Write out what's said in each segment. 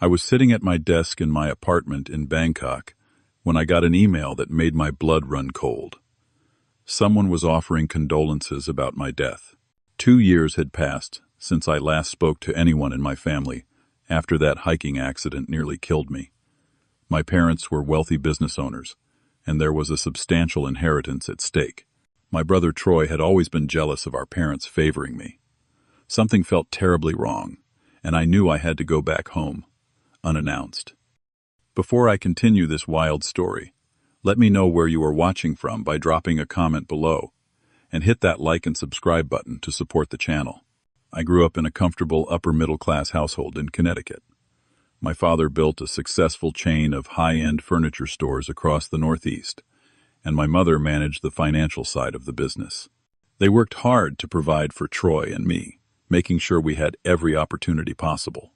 I was sitting at my desk in my apartment in Bangkok when I got an email that made my blood run cold. Someone was offering condolences about my death. 2 years had passed since I last spoke to anyone in my family after that hiking accident nearly killed me. My parents were wealthy business owners, and there was a substantial inheritance at stake. My brother Troy had always been jealous of our parents favoring me. Something felt terribly wrong, and I knew I had to go back home, unannounced. Before I continue this wild story, let me know where you are watching from by dropping a comment below, and hit that like and subscribe button to support the channel. I grew up in a comfortable upper-middle-class household in Connecticut. My father built a successful chain of high-end furniture stores across the Northeast, and my mother managed the financial side of the business. They worked hard to provide for Troy and me, making sure we had every opportunity possible.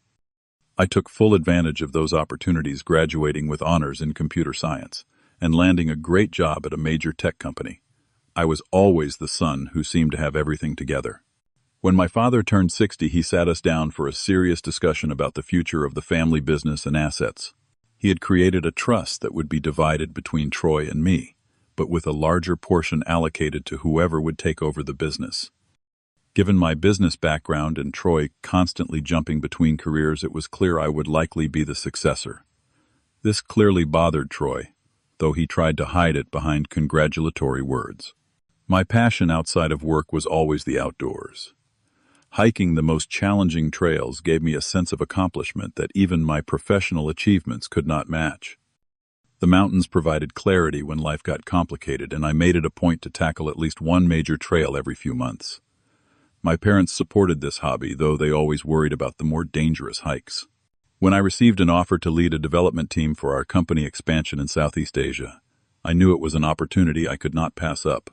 I took full advantage of those opportunities, graduating with honors in computer science and landing a great job at a major tech company. I was always the son who seemed to have everything together. When my father turned 60, he sat us down for a serious discussion about the future of the family business and assets. He had created a trust that would be divided between Troy and me, but with a larger portion allocated to whoever would take over the business. Given my business background and Troy constantly jumping between careers, it was clear I would likely be the successor. This clearly bothered Troy, though he tried to hide it behind congratulatory words. My passion outside of work was always the outdoors. Hiking the most challenging trails gave me a sense of accomplishment that even my professional achievements could not match. The mountains provided clarity when life got complicated, and I made it a point to tackle at least one major trail every few months. My parents supported this hobby, though they always worried about the more dangerous hikes. When I received an offer to lead a development team for our company expansion in Southeast Asia, I knew it was an opportunity I could not pass up.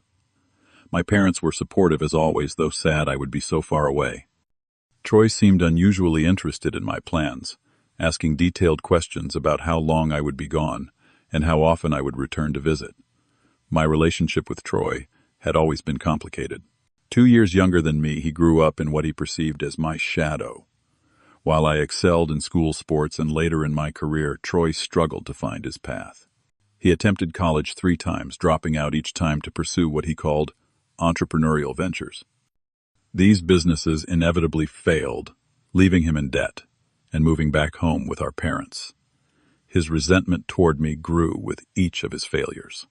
My parents were supportive as always, though sad I would be so far away. Troy seemed unusually interested in my plans, asking detailed questions about how long I would be gone and how often I would return to visit. My relationship with Troy had always been complicated. 2 years younger than me, he grew up in what he perceived as my shadow. While I excelled in school sports and later in my career, Troy struggled to find his path. He attempted college 3 times, dropping out each time to pursue what he called entrepreneurial ventures. These businesses inevitably failed, leaving him in debt and moving back home with our parents. His resentment toward me grew with each of his failures.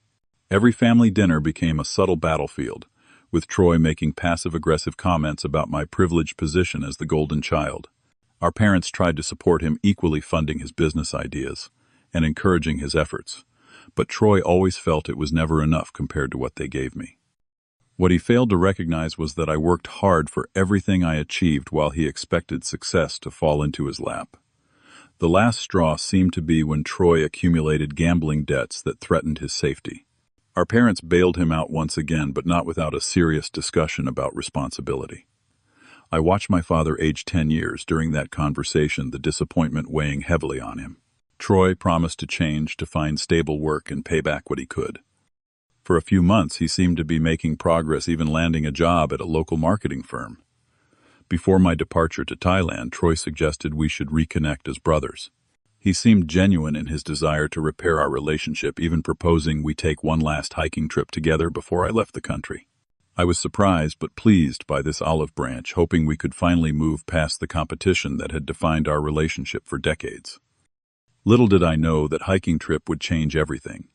Every family dinner became a subtle battlefield, with Troy making passive-aggressive comments about my privileged position as the golden child. Our parents tried to support him, equally funding his business ideas and encouraging his efforts, but Troy always felt it was never enough compared to what they gave me. What he failed to recognize was that I worked hard for everything I achieved while he expected success to fall into his lap. The last straw seemed to be when Troy accumulated gambling debts that threatened his safety. Our parents bailed him out once again, but not without a serious discussion about responsibility. I watched my father age 10 years. During that conversation, the disappointment weighing heavily on him. Troy promised to change, to find stable work and pay back what he could. For a few months, he seemed to be making progress, even landing a job at a local marketing firm. Before my departure to Thailand, Troy suggested we should reconnect as brothers. He seemed genuine in his desire to repair our relationship, even proposing we take one last hiking trip together before I left the country. I was surprised but pleased by this olive branch, hoping we could finally move past the competition that had defined our relationship for decades. Little did I know that hiking trip would change everything.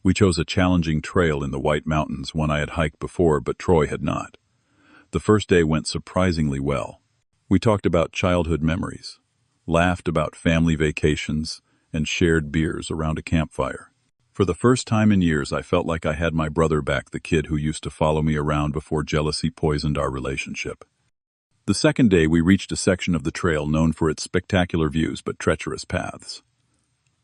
We chose a challenging trail in the White Mountains, one I had hiked before, but Troy had not. The first day went surprisingly well. We talked about childhood memories, laughed about family vacations, and shared beers around a campfire. For the first time in years, I felt like I had my brother back, the kid who used to follow me around before jealousy poisoned our relationship. The second day, we reached a section of the trail known for its spectacular views but treacherous paths.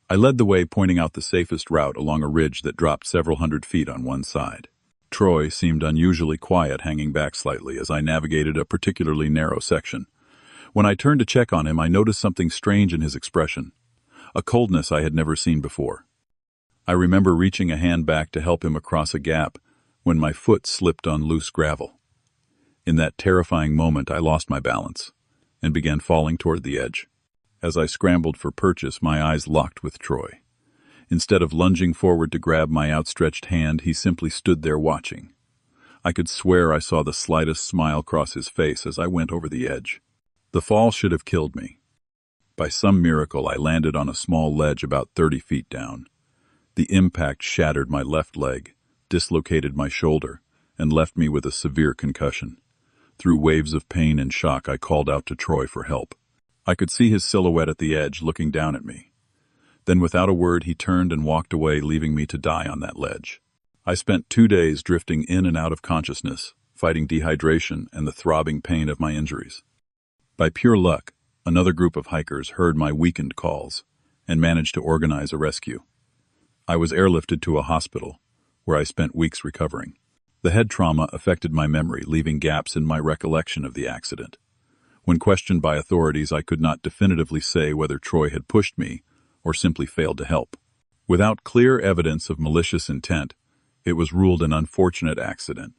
I led the way, pointing out the safest route along a ridge that dropped several hundred feet on one side. Troy seemed unusually quiet, hanging back slightly as I navigated a particularly narrow section. When I turned to check on him, I noticed something strange in his expression, a coldness I had never seen before. I remember reaching a hand back to help him across a gap when my foot slipped on loose gravel. In that terrifying moment, I lost my balance and began falling toward the edge. As I scrambled for purchase, my eyes locked with Troy. Instead of lunging forward to grab my outstretched hand, he simply stood there watching. I could swear I saw the slightest smile cross his face as I went over the edge. The fall should have killed me. By some miracle, I landed on a small ledge about 30 feet down. The impact shattered my left leg, dislocated my shoulder, and left me with a severe concussion. Through waves of pain and shock, I called out to Troy for help. I could see his silhouette at the edge looking down at me. Then without a word, he turned and walked away, leaving me to die on that ledge. I spent 2 days drifting in and out of consciousness, fighting dehydration and the throbbing pain of my injuries. By pure luck, another group of hikers heard my weakened calls and managed to organize a rescue. I was airlifted to a hospital, where I spent weeks recovering. The head trauma affected my memory, leaving gaps in my recollection of the accident. When questioned by authorities, I could not definitively say whether Troy had pushed me or simply failed to help. Without clear evidence of malicious intent, it was ruled an unfortunate accident.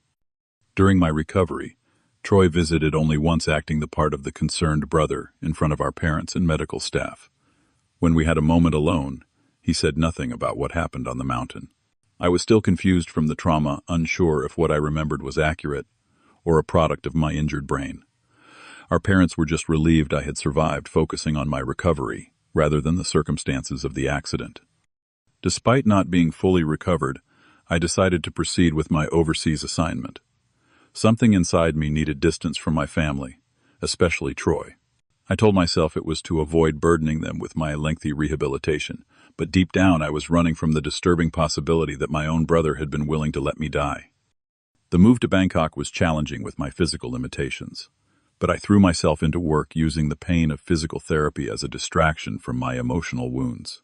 During my recovery, Troy visited only once, acting the part of the concerned brother in front of our parents and medical staff. When we had a moment alone, he said nothing about what happened on the mountain. I was still confused from the trauma, unsure if what I remembered was accurate or a product of my injured brain. Our parents were just relieved I had survived, focusing on my recovery rather than the circumstances of the accident. Despite not being fully recovered, I decided to proceed with my overseas assignment. Something inside me needed distance from my family, especially Troy. I told myself it was to avoid burdening them with my lengthy rehabilitation, but deep down I was running from the disturbing possibility that my own brother had been willing to let me die. The move to Bangkok was challenging with my physical limitations, but I threw myself into work, using the pain of physical therapy as a distraction from my emotional wounds.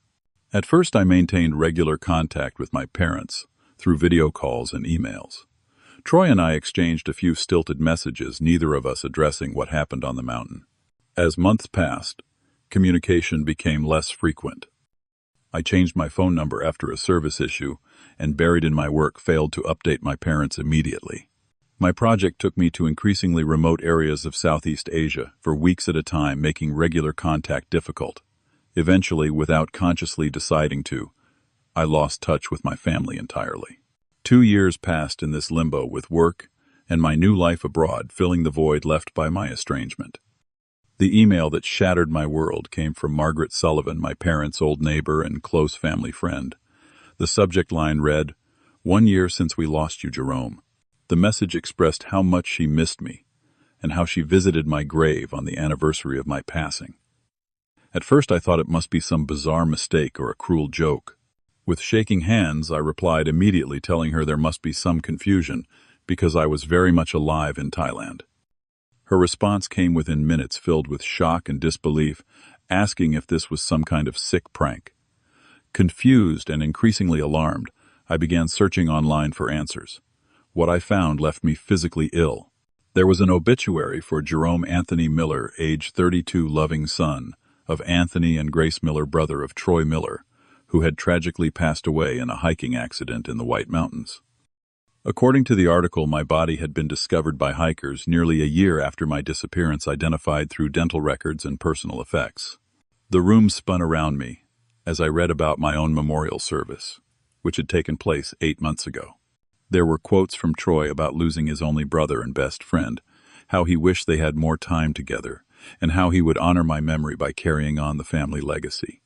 At first, I maintained regular contact with my parents through video calls and emails. Troy and I exchanged a few stilted messages, neither of us addressing what happened on the mountain. As months passed, communication became less frequent. I changed my phone number after a service issue, and buried in my work, failed to update my parents immediately. My project took me to increasingly remote areas of Southeast Asia for weeks at a time, making regular contact difficult. Eventually, without consciously deciding to, I lost touch with my family entirely. 2 years passed in this limbo, with work and my new life abroad filling the void left by my estrangement. The email that shattered my world came from Margaret Sullivan, my parents' old neighbor and close family friend. The subject line read, "1 year since we lost you, Jerome." The message expressed how much she missed me and how she visited my grave on the anniversary of my passing. At first I thought it must be some bizarre mistake or a cruel joke. With shaking hands, I replied immediately, telling her there must be some confusion because I was very much alive in Thailand. Her response came within minutes, filled with shock and disbelief, asking if this was some kind of sick prank. Confused and increasingly alarmed, I began searching online for answers. What I found left me physically ill. There was an obituary for Jerome Anthony Miller, age 32, loving son of Anthony and Grace Miller, brother of Troy Miller, who had tragically passed away in a hiking accident in the White Mountains. According to the article, my body had been discovered by hikers nearly a year after my disappearance, identified through dental records and personal effects. The room spun around me as I read about my own memorial service, which had taken place 8 months ago. There were quotes from Troy about losing his only brother and best friend, how he wished they had more time together, and how he would honor my memory by carrying on the family legacy.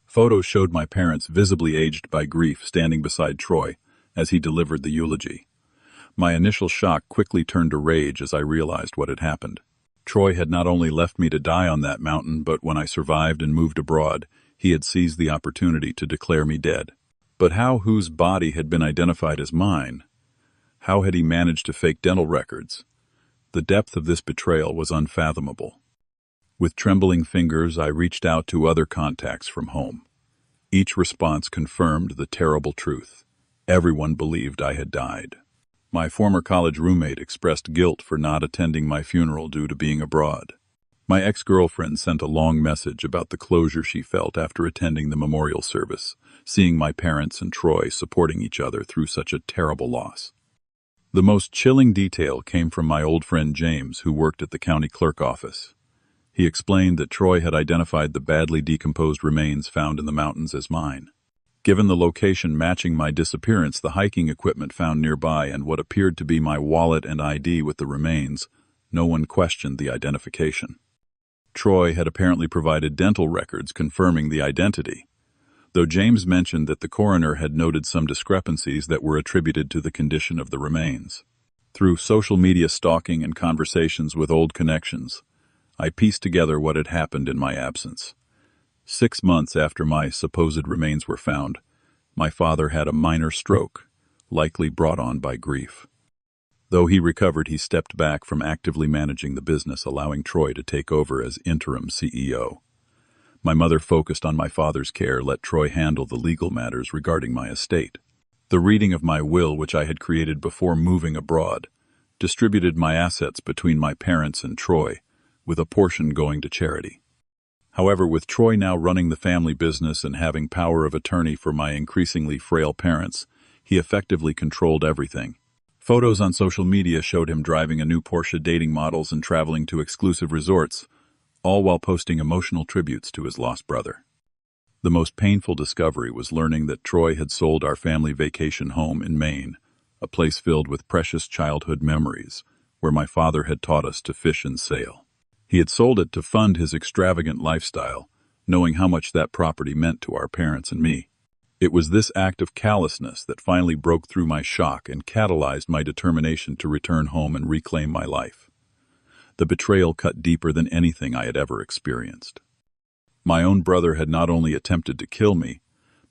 Photos showed my parents, visibly aged by grief, standing beside Troy as he delivered the eulogy. My initial shock quickly turned to rage as I realized what had happened. Troy had not only left me to die on that mountain, but when I survived and moved abroad, he had seized the opportunity to declare me dead. But how whose body had been identified as mine? How had he managed to fake dental records? The depth of this betrayal was unfathomable. With trembling fingers, I reached out to other contacts from home. Each response confirmed the terrible truth. Everyone believed I had died. My former college roommate expressed guilt for not attending my funeral due to being abroad. My ex-girlfriend sent a long message about the closure she felt after attending the memorial service, seeing my parents and Troy supporting each other through such a terrible loss. The most chilling detail came from my old friend James, who worked at the county clerk office. He explained that Troy had identified the badly decomposed remains found in the mountains as mine. Given the location matching my disappearance, the hiking equipment found nearby, and what appeared to be my wallet and ID with the remains, no one questioned the identification. Troy had apparently provided dental records confirming the identity, though James mentioned that the coroner had noted some discrepancies that were attributed to the condition of the remains. Through social media stalking and conversations with old connections, I pieced together what had happened in my absence. 6 months after my supposed remains were found, my father had a minor stroke, likely brought on by grief. Though he recovered, he stepped back from actively managing the business, allowing Troy to take over as interim CEO. My mother focused on my father's care, let Troy handle the legal matters regarding my estate. The reading of my will, which I had created before moving abroad, distributed my assets between my parents and Troy, with a portion going to charity. However, with Troy now running the family business and having power of attorney for my increasingly frail parents, he effectively controlled everything. Photos on social media showed him driving a new Porsche, dating models, and traveling to exclusive resorts, all while posting emotional tributes to his lost brother. The most painful discovery was learning that Troy had sold our family vacation home in Maine, a place filled with precious childhood memories, where my father had taught us to fish and sail. He had sold it to fund his extravagant lifestyle, knowing how much that property meant to our parents and me. It was this act of callousness that finally broke through my shock and catalyzed my determination to return home and reclaim my life. The betrayal cut deeper than anything I had ever experienced. My own brother had not only attempted to kill me,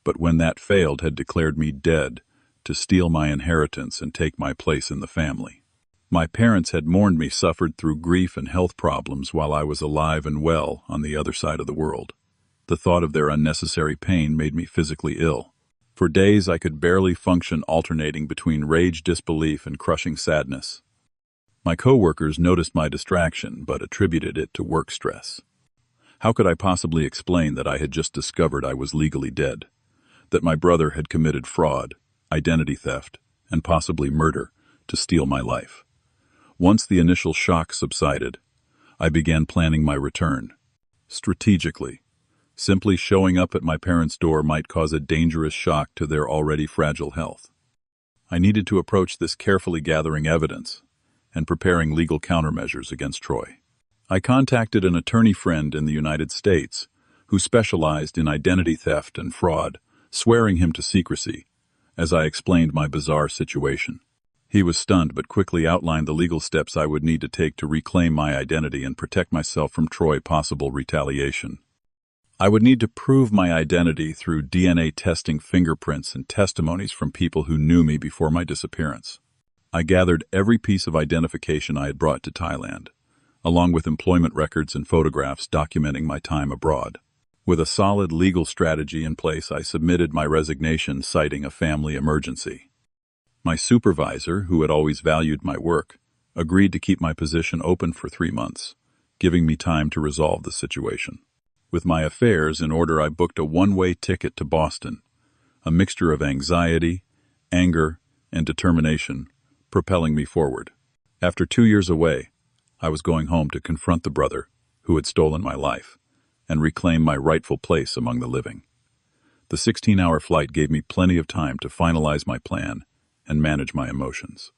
but when that failed, had declared me dead to steal my inheritance and take my place in the family. My parents had mourned me, suffered through grief and health problems while I was alive and well on the other side of the world. The thought of their unnecessary pain made me physically ill. For days I could barely function, alternating between rage, disbelief, and crushing sadness. My coworkers noticed my distraction, but attributed it to work stress. How could I possibly explain that I had just discovered I was legally dead, that my brother had committed fraud, identity theft, and possibly murder to steal my life? Once the initial shock subsided, I began planning my return. Strategically, simply showing up at my parents' door might cause a dangerous shock to their already fragile health. I needed to approach this carefully, gathering evidence and preparing legal countermeasures against Troy. I contacted an attorney friend in the United States who specialized in identity theft and fraud, swearing him to secrecy as I explained my bizarre situation. He was stunned but quickly outlined the legal steps I would need to take to reclaim my identity and protect myself from Troy's possible retaliation. I would need to prove my identity through DNA testing, fingerprints, and testimonies from people who knew me before my disappearance. I gathered every piece of identification I had brought to Thailand, along with employment records and photographs documenting my time abroad. With a solid legal strategy in place, I submitted my resignation, citing a family emergency. My supervisor, who had always valued my work, agreed to keep my position open for 3 months, giving me time to resolve the situation. With my affairs in order, I booked a one-way ticket to Boston, a mixture of anxiety, anger, and determination propelling me forward. After 2 years away, I was going home to confront the brother who had stolen my life and reclaim my rightful place among the living. The 16-hour flight gave me plenty of time to finalize my plan and manage my emotions.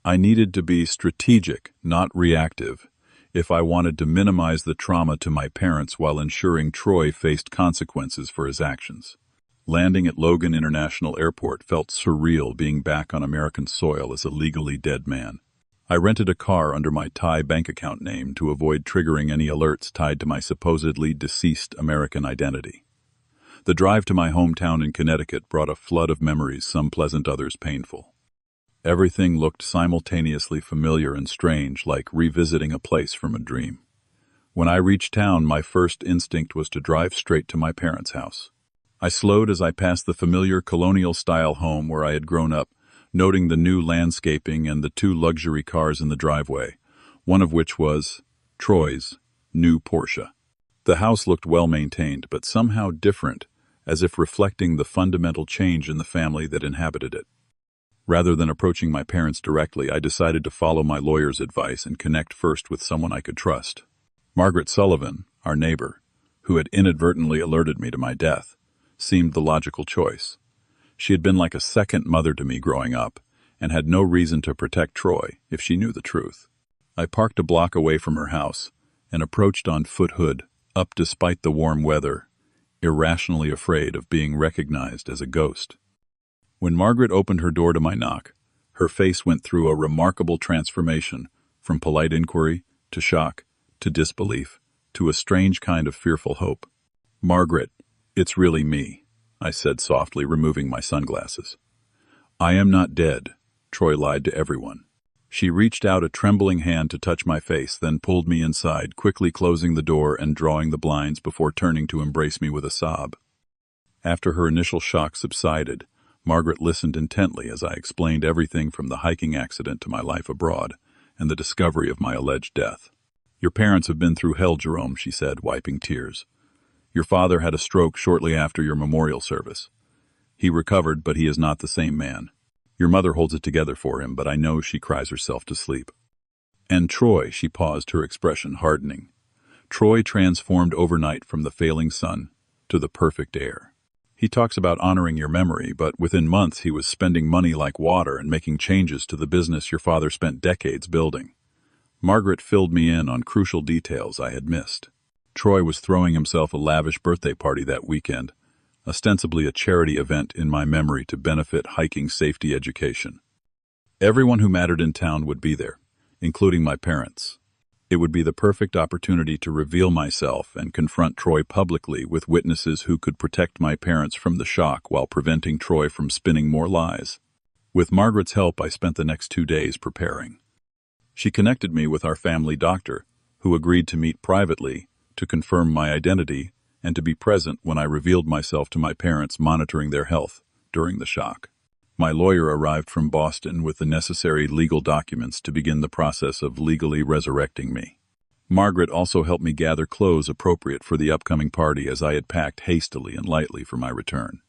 I needed to be strategic, not reactive, if I wanted to minimize the trauma to my parents while ensuring Troy faced consequences for his actions. Landing at Logan International Airport felt surreal, being back on American soil as a legally dead man. I rented a car under my Thai bank account name to avoid triggering any alerts tied to my supposedly deceased American identity. The drive to my hometown in Connecticut brought a flood of memories, some pleasant, others painful. Everything looked simultaneously familiar and strange, like revisiting a place from a dream. When I reached town, my first instinct was to drive straight to my parents' house. I slowed as I passed the familiar colonial-style home where I had grown up, noting the new landscaping and the 2 luxury cars in the driveway, one of which was Troy's new Porsche. The house looked well-maintained, but somehow different, as if reflecting the fundamental change in the family that inhabited it. Rather than approaching my parents directly, I decided to follow my lawyer's advice and connect first with someone I could trust. Margaret Sullivan, our neighbor, who had inadvertently alerted me to my death, seemed the logical choice. She had been like a second mother to me growing up, and had no reason to protect Troy if she knew the truth. I parked a block away from her house and approached on foot hood, up despite the warm weather, irrationally afraid of being recognized as a ghost. When Margaret opened her door to my knock, her face went through a remarkable transformation from polite inquiry to shock to disbelief to a strange kind of fearful hope. "Margaret, it's really me," I said softly, removing my sunglasses. "I am not dead," Troy lied to everyone. She reached out a trembling hand to touch my face, then pulled me inside, quickly closing the door and drawing the blinds before turning to embrace me with a sob. After her initial shock subsided, Margaret listened intently as I explained everything from the hiking accident to my life abroad and the discovery of my alleged death. "Your parents have been through hell, Jerome," she said, wiping tears. "Your father had a stroke shortly after your memorial service. He recovered, but he is not the same man. Your mother holds it together for him, but I know she cries herself to sleep. And Troy," she paused, her expression hardening. "Troy transformed overnight from the failing sun to the perfect heir. He talks about honoring your memory, but within months he was spending money like water and making changes to the business your father spent decades building." Margaret filled me in on crucial details I had missed. Troy was throwing himself a lavish birthday party that weekend, ostensibly a charity event in my memory to benefit hiking safety education. Everyone who mattered in town would be there, including my parents. It would be the perfect opportunity to reveal myself and confront Troy publicly with witnesses who could protect my parents from the shock while preventing Troy from spinning more lies. With Margaret's help, I spent the next 2 days preparing. She connected me with our family doctor, who agreed to meet privately to confirm my identity and to be present when I revealed myself to my parents, monitoring their health during the shock. My lawyer arrived from Boston with the necessary legal documents to begin the process of legally resurrecting me. Margaret also helped me gather clothes appropriate for the upcoming party, as I had packed hastily and lightly for my return.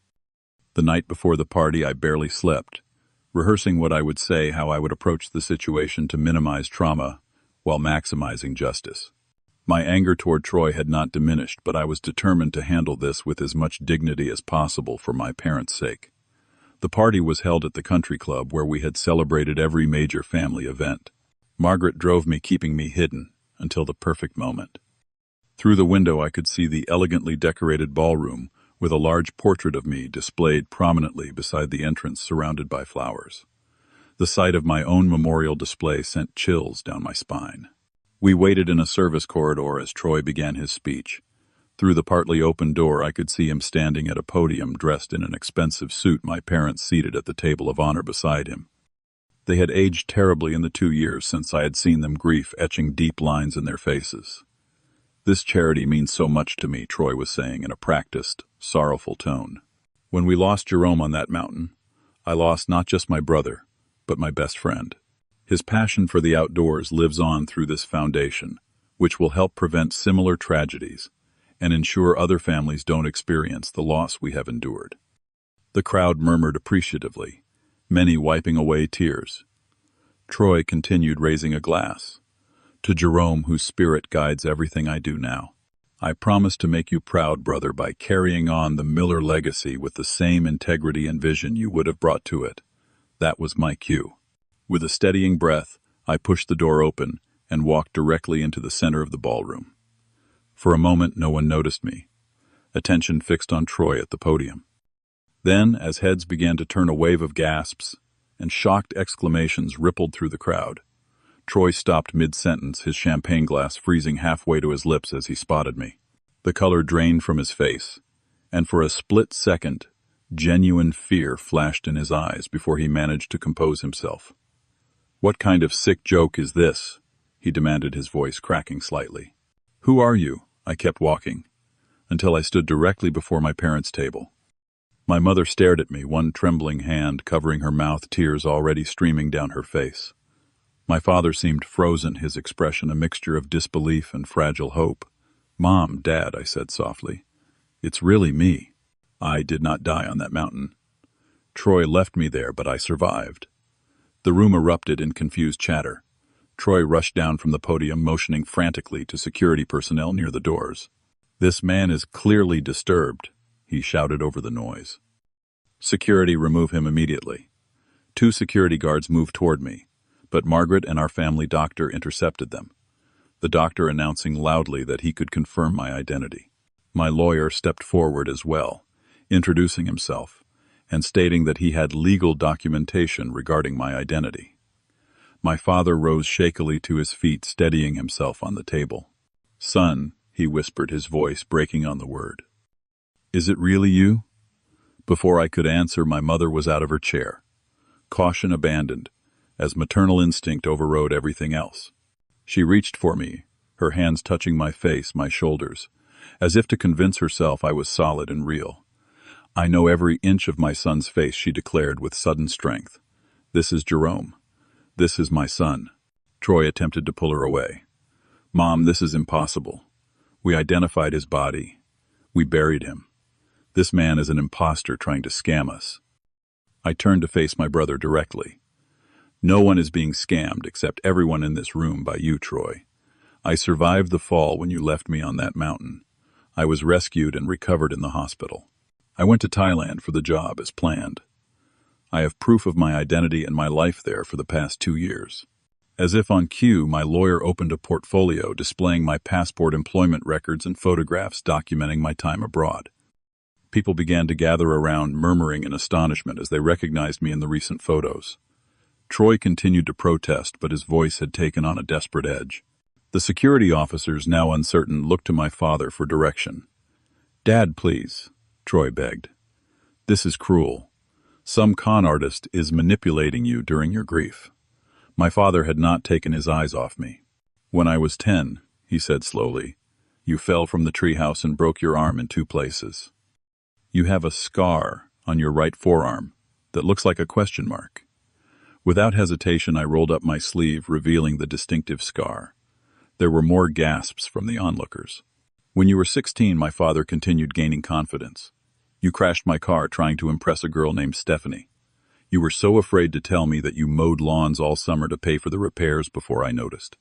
The night before the party, I barely slept, rehearsing what I would say, how I would approach the situation to minimize trauma while maximizing justice. My anger toward Troy had not diminished, but I was determined to handle this with as much dignity as possible for my parents' sake. The party was held at the country club where we had celebrated every major family event. Margaret drove me, keeping me hidden until the perfect moment. Through the window I could see the elegantly decorated ballroom with a large portrait of me displayed prominently beside the entrance, surrounded by flowers. The sight of my own memorial display sent chills down my spine. We waited in a service corridor as Troy began his speech. Through the partly open door I could see him standing at a podium, dressed in an expensive suit, my parents seated at the table of honor beside him. They had aged terribly in the 2 years since I had seen them, grief etching deep lines in their faces. "This charity means so much to me," Troy was saying in a practiced, sorrowful tone. "When we lost Jerome on that mountain, I lost not just my brother, but my best friend. His passion for the outdoors lives on through this foundation, which will help prevent similar tragedies and ensure other families don't experience the loss we have endured." The crowd murmured appreciatively, many wiping away tears. Troy continued, raising a glass. "To Jerome, whose spirit guides everything I do now. I promise to make you proud, brother, by carrying on the Miller legacy with the same integrity and vision you would have brought to it." That was my cue. With a steadying breath, I pushed the door open and walked directly into the center of the ballroom. For a moment, no one noticed me, attention fixed on Troy at the podium. Then, as heads began to turn, a wave of gasps and shocked exclamations rippled through the crowd. Troy stopped mid-sentence, his champagne glass freezing halfway to his lips as he spotted me. The color drained from his face, and for a split second, genuine fear flashed in his eyes before he managed to compose himself. "What kind of sick joke is this?" he demanded, his voice cracking slightly. "Who are you?" I kept walking, until I stood directly before my parents' table. My mother stared at me, one trembling hand covering her mouth, tears already streaming down her face. My father seemed frozen, his expression a mixture of disbelief and fragile hope. "Mom, Dad," I said softly, "it's really me. I did not die on that mountain. Troy left me there, but I survived." The room erupted in confused chatter. Troy rushed down from the podium, motioning frantically to security personnel near the doors. "This man is clearly disturbed," he shouted over the noise. "Security, remove him immediately." 2 security guards moved toward me, but Margaret and our family doctor intercepted them, the doctor announcing loudly that he could confirm my identity. My lawyer stepped forward as well, introducing himself and stating that he had legal documentation regarding my identity. My father rose shakily to his feet, steadying himself on the table. "Son," he whispered, his voice breaking on the word. "Is it really you?" Before I could answer, my mother was out of her chair, caution abandoned, as maternal instinct overrode everything else. She reached for me, her hands touching my face, my shoulders, as if to convince herself I was solid and real. "I know every inch of my son's face," she declared with sudden strength. "This is Jerome. This is my son." Troy attempted to pull her away. "Mom, this is impossible. We identified his body. We buried him. This man is an imposter trying to scam us." I turned to face my brother directly. "No one is being scammed except everyone in this room by you, Troy. I survived the fall when you left me on that mountain. I was rescued and recovered in the hospital. I went to Thailand for the job as planned. I have proof of my identity and my life there for the past 2 years. As if on cue, my lawyer opened a portfolio displaying my passport, employment records, and photographs documenting my time abroad. People began to gather around, murmuring in astonishment as they recognized me in the recent photos. Troy continued to protest, but his voice had taken on a desperate edge. The security officers, now uncertain, looked to my father for direction. "Dad, please," Troy begged. "This is cruel. Some con artist is manipulating you during your grief." My father had not taken his eyes off me. "When I was 10, he said slowly, "you fell from the treehouse and broke your arm in 2 places. You have a scar on your right forearm that looks like a question mark." Without hesitation, I rolled up my sleeve, revealing the distinctive scar. There were more gasps from the onlookers. "When you were 16, my father continued, gaining confidence. You crashed my car trying to impress a girl named Stephanie. You were so afraid to tell me that you mowed lawns all summer to pay for the repairs before I noticed."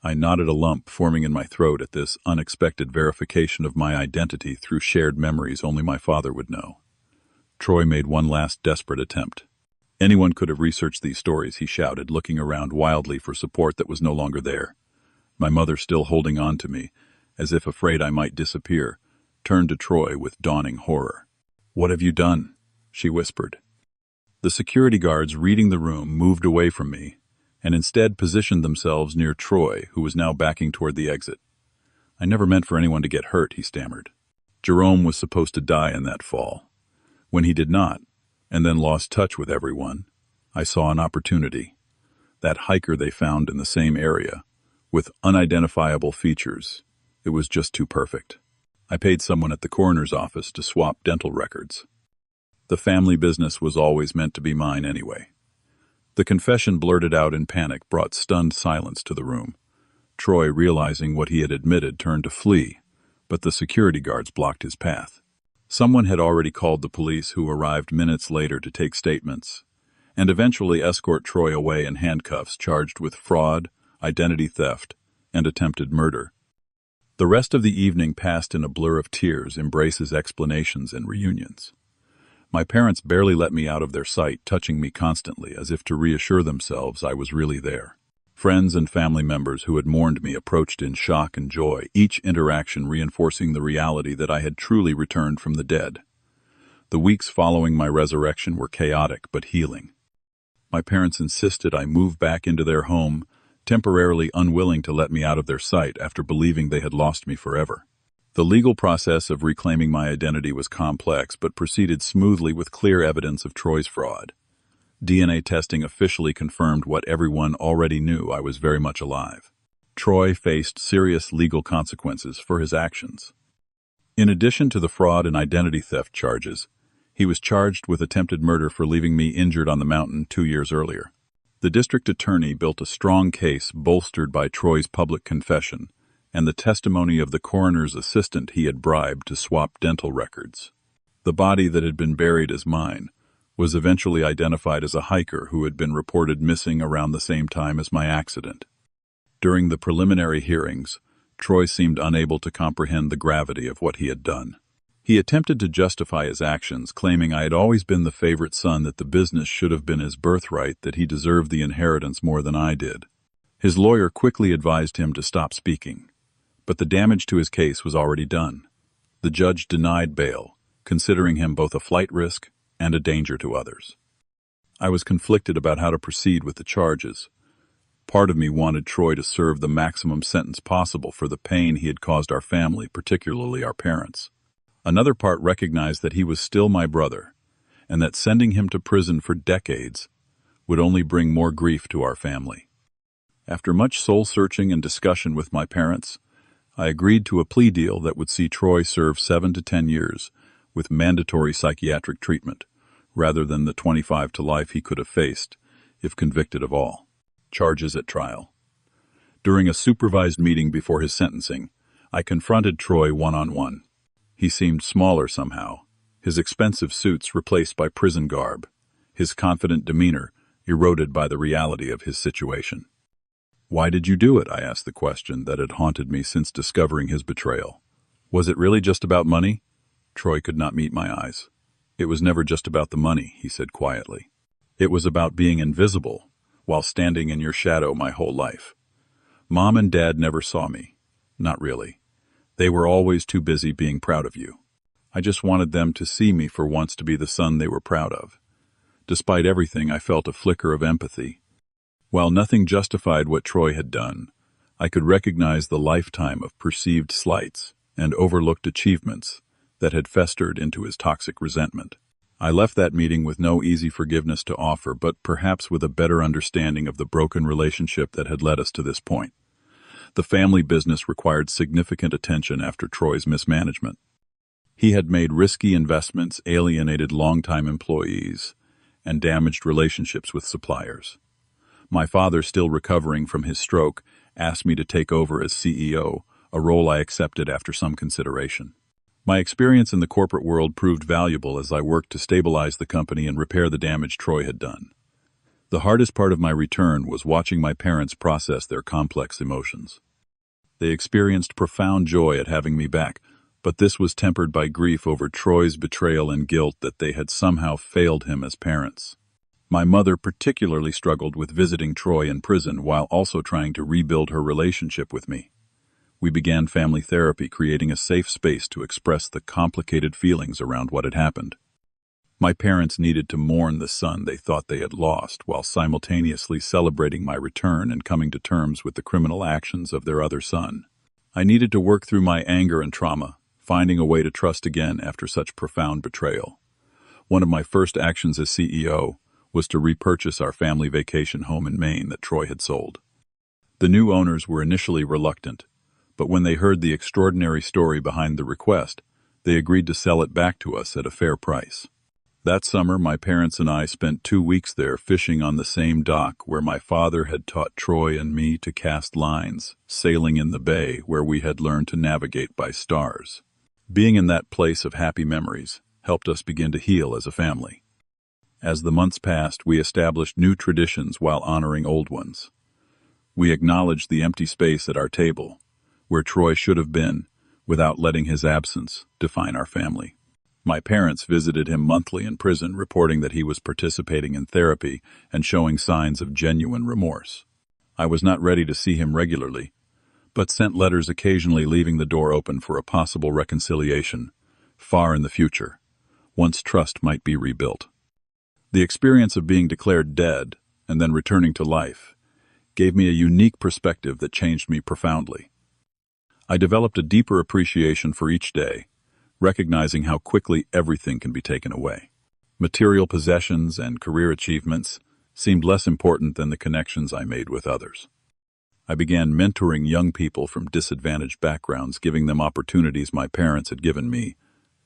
I nodded, a lump forming in my throat at this unexpected verification of my identity through shared memories only my father would know. Troy made one last desperate attempt. "Anyone could have researched these stories," he shouted, looking around wildly for support that was no longer there. My mother, still holding on to me, as if afraid I might disappear, turned to Troy with dawning horror. "What have you done?" she whispered. The security guards reading the room moved away from me and instead positioned themselves near Troy, who was now backing toward the exit. "I never meant for anyone to get hurt," he stammered. "Jerome was supposed to die in that fall. When he did not, and then lost touch with everyone, I saw an opportunity. That hiker they found in the same area, with unidentifiable features, it was just too perfect. I paid someone at the coroner's office to swap dental records. The family business was always meant to be mine anyway." The confession, blurted out in panic, brought stunned silence to the room. Troy, realizing what he had admitted, turned to flee, but the security guards blocked his path. Someone had already called the police, who arrived minutes later to take statements, and eventually escort Troy away in handcuffs, charged with fraud, identity theft, and attempted murder. The rest of the evening passed in a blur of tears, embraces, explanations, and reunions. My parents barely let me out of their sight, touching me constantly as if to reassure themselves I was really there. Friends and family members who had mourned me approached in shock and joy, each interaction reinforcing the reality that I had truly returned from the dead. The weeks following my resurrection were chaotic but healing. My parents insisted I move back into their home, temporarily unwilling to let me out of their sight after believing they had lost me forever. The legal process of reclaiming my identity was complex but proceeded smoothly, with clear evidence of Troy's fraud. DNA testing officially confirmed what everyone already knew: I was very much alive. Troy faced serious legal consequences for his actions. In addition to the fraud and identity theft charges, he was charged with attempted murder for leaving me injured on the mountain 2 years earlier. The district attorney built a strong case bolstered by Troy's public confession and the testimony of the coroner's assistant he had bribed to swap dental records. The body that had been buried as mine was eventually identified as a hiker who had been reported missing around the same time as my accident. During the preliminary hearings, Troy seemed unable to comprehend the gravity of what he had done. He attempted to justify his actions, claiming I had always been the favorite son, that the business should have been his birthright, that he deserved the inheritance more than I did. His lawyer quickly advised him to stop speaking, but the damage to his case was already done. The judge denied bail, considering him both a flight risk and a danger to others. I was conflicted about how to proceed with the charges. Part of me wanted Troy to serve the maximum sentence possible for the pain he had caused our family, particularly our parents. Another part recognized that he was still my brother, and that sending him to prison for decades would only bring more grief to our family. After much soul-searching and discussion with my parents, I agreed to a plea deal that would see Troy serve 7 to 10 years with mandatory psychiatric treatment, rather than the 25 to life he could have faced if convicted of all charges at trial. During a supervised meeting before his sentencing, I confronted Troy one-on-one. He seemed smaller somehow, his expensive suits replaced by prison garb, his confident demeanor eroded by the reality of his situation. "Why did you do it?" I asked, the question that had haunted me since discovering his betrayal. "Was it really just about money?" Troy could not meet my eyes. "It was never just about the money," he said quietly. "It was about being invisible while standing in your shadow my whole life. Mom and Dad never saw me. Not really. They were always too busy being proud of you. I just wanted them to see me for once, to be the son they were proud of." Despite everything, I felt a flicker of empathy. While nothing justified what Troy had done, I could recognize the lifetime of perceived slights and overlooked achievements that had festered into his toxic resentment. I left that meeting with no easy forgiveness to offer, but perhaps with a better understanding of the broken relationship that had led us to this point. The family business required significant attention after Troy's mismanagement. He had made risky investments, alienated longtime employees, and damaged relationships with suppliers. My father, still recovering from his stroke, asked me to take over as CEO, a role I accepted after some consideration. My experience in the corporate world proved valuable as I worked to stabilize the company and repair the damage Troy had done. The hardest part of my return was watching my parents process their complex emotions. They experienced profound joy at having me back, but this was tempered by grief over Troy's betrayal and guilt that they had somehow failed him as parents. My mother particularly struggled with visiting Troy in prison while also trying to rebuild her relationship with me. We began family therapy, creating a safe space to express the complicated feelings around what had happened. My parents needed to mourn the son they thought they had lost, while simultaneously celebrating my return and coming to terms with the criminal actions of their other son. I needed to work through my anger and trauma, finding a way to trust again after such profound betrayal. One of my first actions as CEO was to repurchase our family vacation home in Maine that Troy had sold. The new owners were initially reluctant, but when they heard the extraordinary story behind the request, they agreed to sell it back to us at a fair price. That summer, my parents and I spent 2 weeks there fishing on the same dock where my father had taught Troy and me to cast lines, sailing in the bay where we had learned to navigate by stars. Being in that place of happy memories helped us begin to heal as a family. As the months passed, we established new traditions while honoring old ones. We acknowledged the empty space at our table, where Troy should have been, without letting his absence define our family. My parents visited him monthly in prison, reporting that he was participating in therapy and showing signs of genuine remorse. I was not ready to see him regularly, but sent letters occasionally, leaving the door open for a possible reconciliation far in the future, once trust might be rebuilt. The experience of being declared dead and then returning to life gave me a unique perspective that changed me profoundly. I developed a deeper appreciation for each day, recognizing how quickly everything can be taken away. Material possessions and career achievements seemed less important than the connections I made with others. I began mentoring young people from disadvantaged backgrounds, giving them opportunities my parents had given me,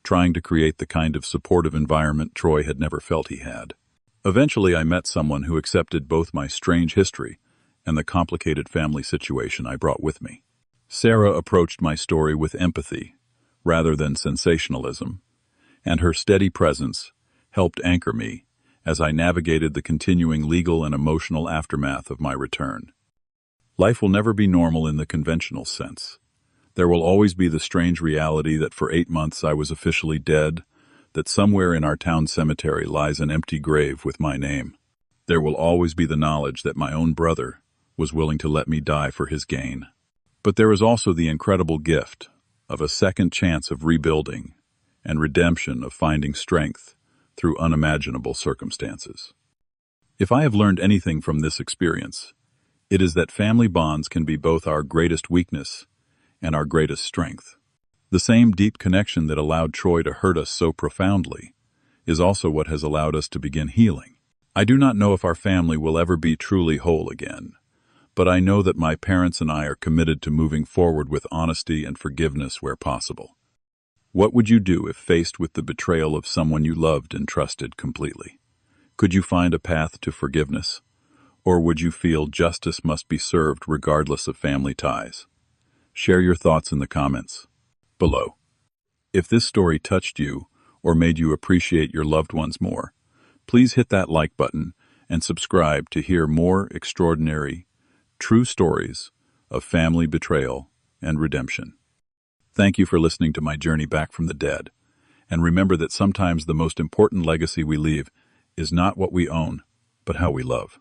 trying to create the kind of supportive environment Troy had never felt he had. Eventually, I met someone who accepted both my strange history and the complicated family situation I brought with me. Sarah approached my story with empathy rather than sensationalism, and her steady presence helped anchor me as I navigated the continuing legal and emotional aftermath of my return. Life will never be normal in the conventional sense. There will always be the strange reality that for 8 months I was officially dead, that somewhere in our town cemetery lies an empty grave with my name. There will always be the knowledge that my own brother was willing to let me die for his gain. But there is also the incredible gift of a second chance of rebuilding and redemption, of finding strength through unimaginable circumstances. If I have learned anything from this experience, it is that family bonds can be both our greatest weakness and our greatest strength. The same deep connection that allowed Troy to hurt us so profoundly is also what has allowed us to begin healing. I do not know if our family will ever be truly whole again, but I know that my parents and I are committed to moving forward with honesty and forgiveness where possible. What would you do if faced with the betrayal of someone you loved and trusted completely? Could you find a path to forgiveness? Or would you feel justice must be served regardless of family ties? Share your thoughts in the comments below. If this story touched you or made you appreciate your loved ones more, please hit that like button and subscribe to hear more extraordinary, true stories of family betrayal and redemption. Thank you for listening to my journey back from the dead, and remember that sometimes the most important legacy we leave is not what we own, but how we love.